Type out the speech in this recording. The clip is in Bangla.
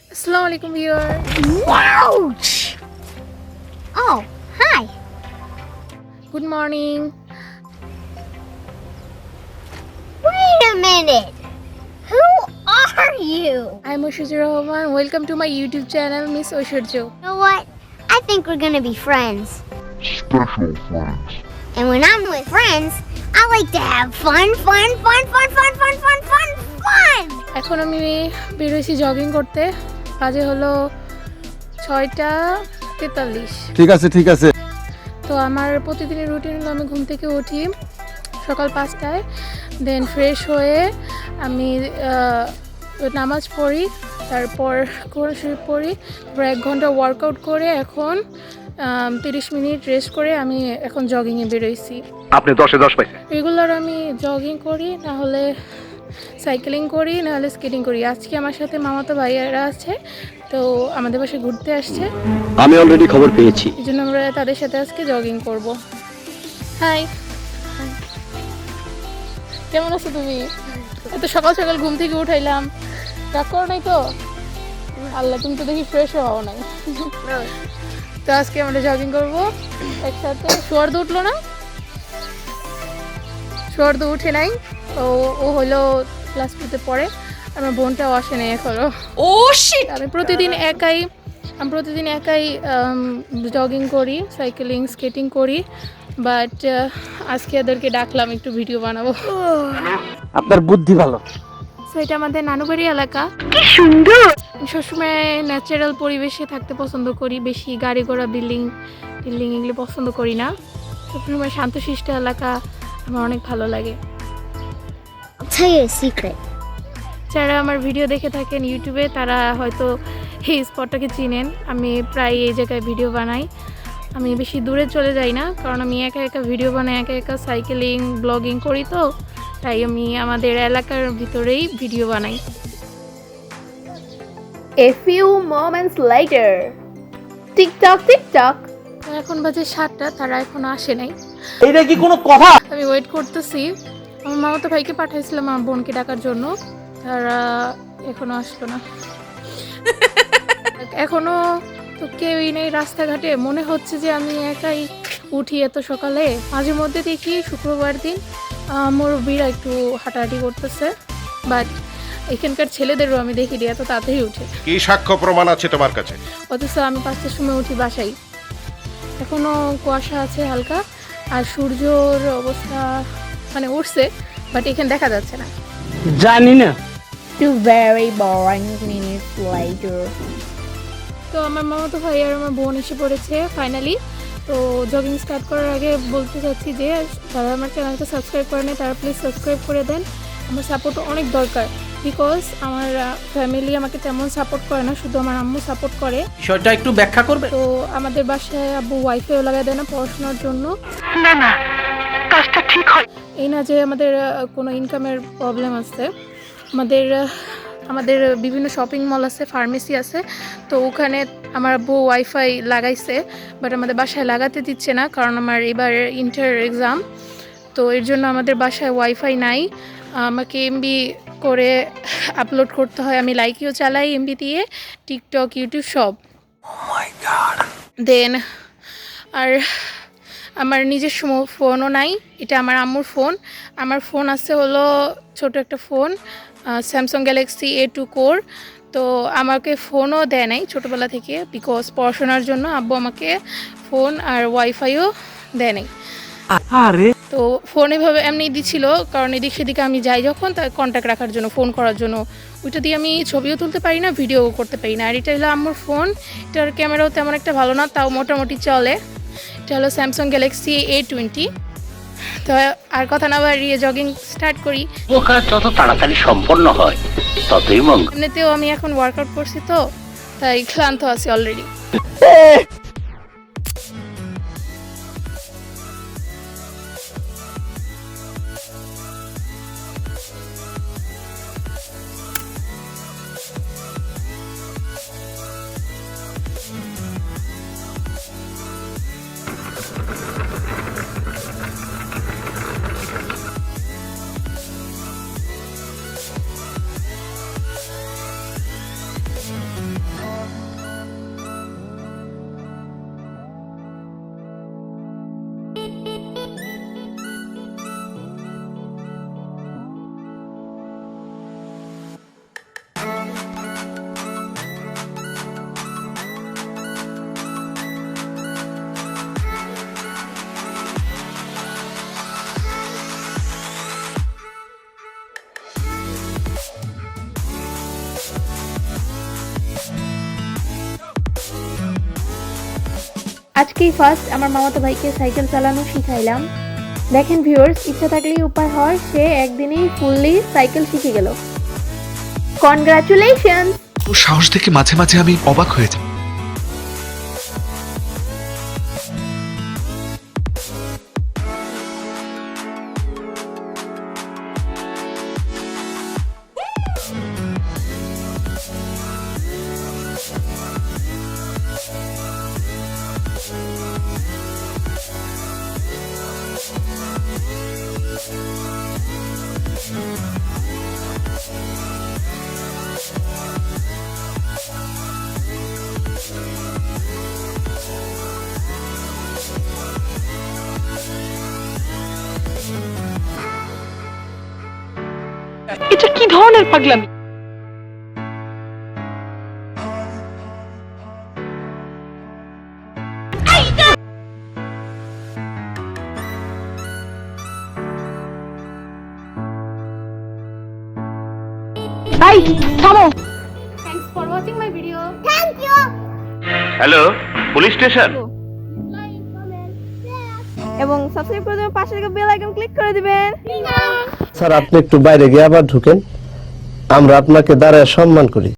Assalamualaikum viewers. Ouch! Oh, hi. Good morning. Wait a minute. Who are you? I'm Ms.Aysharza. Welcome to my YouTube channel, Ms.Aysharza. You know what? I think we're gonna be friends. Special friends. And when I'm with friends, I like to have fun. এখন আমি বের হয়েছি জগিং করতে। বাজে হলো 6:43। ঠিক আছে তো আমার প্রতিদিনের রুটিন হলো আমি ঘুম থেকে উঠি সকাল 5টায়, দেন ফ্রেশ হয়ে আমি নামাজ পড়ি, তারপর কোরআন শরীফ পড়ি, তারপর 1 ঘন্টা ওয়ার্কআউট করে এখন 30 মিনিট রেস্ট করে আমি এখন জগিংয়ে বেরোইছি। আপনি 10-এ 10 পাইছেন। রেগুলার আমি জগিং করি, না হলে সাইক্লিং করি, না হলে স্কেটিং করি। আজকে আমার সাথে মামাতো ভাইয়ারা আছে, তো আমাদের বাসায় ঘুরতে আসছে। আমি অলরেডি খবর পেয়েছি, এই জন্য আমরা তাদের সাথে আজকে জগিং করব। হাই, কেমন আছো তুমি? এত সকাল সকাল ঘুম থেকে উঠাইলাম, রাগ করো নাই তো? আল্লাহ, তুমি তো দেখি ফ্রেশ হও নাই। তো আজকে আমরা জগিং করব একসাথে। শোয়ার তো উঠলো না, শোয়ার তো উঠে নাই। তো ও হলো ক্লাস 2-তে পড়ে, আমার বোনটাও আসে নাই এখনো। ও শিট! আমি প্রতিদিন একাই জগিং করি, সাইকেলিং, স্কেটিং করি, বাট আজকে এদেরকে ডাকলাম একটু ভিডিও বানাবো। আপনার বুদ্ধি ভালো। সো এটা আমাদের নানুবাড়ি এলাকা। কি সুন্দর! আমি সবসময় ন্যাচারাল পরিবেশে থাকতে পছন্দ করি, বেশি গাড়ি ঘোড়া, বিল্ডিং এগুলো পছন্দ করি না। সবসময় শান্তশিষ্ট এলাকা আমার অনেক ভালো লাগে। I'll tell you a secret. যারা আমার ভিডিও দেখে থাকেন ইউটিউবে, তারা হয়তো এই স্পটটাকে চিনেন। আমি প্রায় এই জায়গায় ভিডিও বানাই। আমি বেশি দূরে চলে যাই না, কারণ আমি একা ভিডিও বানাই, একা সাইকেলিং, ব্লগিং করি, তো তাই আমি আমাদের এলাকার ভিতরেই ভিডিও বানাই। A few moments later. TikTok. এখন বাজে 7টা, তারা এখনো আসে নাই। এটা কি কোনো কথা? আমি ওয়েট করতেছি। আমার মামাতো ভাইকে পাঠাইছিলাম আমার বোনকে ডাকার জন্য, তারা এখনো আসলো না। এখনো তো কেউই নেই রাস্তাঘাটে। মনে হচ্ছে যে আমি একাই উঠি এত সকালে। মাঝে মধ্যে দেখি শুক্রবার দিন মুরব্বিরা একটু হাঁটাহাঁটি করতেছে, বাট এখানকার ছেলেদেরও আমি দেখি এত তাড়াতাড়ি উঠে। কি সাক্ষ্য প্রমাণ আছে তোমার কাছে? অথচ আমি 5টার সময় উঠি বাসায়। এখনো কুয়াশা আছে হালকা, আর সূর্যর অবস্থা মানে উঠছে, বাট এখানে দেখা যাচ্ছে না। জানি না। 2 very boring minutes later. তো আমার মামাতো ভাই আর আমার বোন এসে পড়েছে ফাইনালি। তো জগিং স্টার্ট করার আগে বলতে চাচ্ছি যে যারা আমার চ্যানেলটা সাবস্ক্রাইব করে নেয় তারা প্লিজ সাবস্ক্রাইব করে দেন। আমার সাপোর্ট অনেক দরকার, বিকজ আমার ফ্যামিলি আমাকে তেমন সাপোর্ট করে না, শুধু আমার আম্মু সাপোর্ট করে। বিষয়টা একটু ব্যাখ্যা করবে? তো আমাদের বাসায় আব্বু ওয়াইফাইও লাগাই দেয় না পড়াশোনার জন্য। না, কাজটা ঠিক হয়। এই না যে আমাদের কোনো ইনকামের প্রবলেম আছে। আমাদের বিভিন্ন শপিং মল আছে, ফার্মেসি আছে, তো ওখানে আমার বউ ওয়াইফাই লাগাইছে, বাট আমাদের বাসায় লাগাতে দিচ্ছে না, কারণ আমার এবার ইন্টার এক্সাম। তো এর জন্য আমাদের বাসায় ওয়াইফাই নাই, আমাকে এমবি করে আপলোড করতে হয়। আমি লাইকিও চালাই এমবি দিয়ে, টিকটক, ইউটিউব সব। দেন আর আমার নিজস্ব ফোনও নাই, এটা আমার আম্মুর ফোন। আমার ফোন আছে হলো ছোট একটা phone, Samsung Galaxy A2 core. তো আমাকে ফোনও দেয় নাই ছোটোবেলা থেকে, বিকজ পড়াশোনার জন্য আব্বু আমাকে ফোন আর ওয়াইফাইও দেয় নাই। তো ফোন এভাবে এমনি দিচ্ছিল, কারণ এদিক সেদিকে আমি যাই যখন, তার কন্ট্যাক্ট রাখার জন্য, ফোন করার জন্য। ওইটা দিয়ে আমি ছবিও তুলতে পারি না, ভিডিও করতে পারি না। আর এটা হলো আম্মুর ফোন, এটার ক্যামেরাও তেমন একটা ভালো না, তাও মোটামুটি চলে। এটা হলো স্যামসাং গ্যালাক্সি A20। তো আর কথা না বাড়িয়ে জগিং স্টার্ট করি। কাজ যত তাড়াতাড়ি সম্পন্ন হয় ততই মঙ্গল। এমনিতেও আমি এখন ওয়ার্কআউট করছি, তো তাই ক্লান্ত আছি অলরেডি। আজকেই ফার্স্ট আমার মামাতো ভাইকে সাইকেল চালানো শিখাইলাম। দেখেন ভিউয়ার্স, ইচ্ছা থাকলেই উপায় হয়, সে একদিনেই ফুললি সাইকেল শিখে গেল। কনগ্রাচুলেশনস। ওর সাহস দেখে মাঝে মাঝে আমি অবাক হয়ে যাই। এটা কি ধরনের পাগলামি? এই থামো। Thanks for watching my video. Thank you. Hello, police station. এবং সাবস্ক্রাইব করে দেবেন, পাশে থাকা বেল আইকন ক্লিক করে দিবেন। স্যার, আপনি একটু বাইরে গিয়ে আবার ঢুকেন, আমরা আপনাকে দাঁড়ায় সম্মান করি।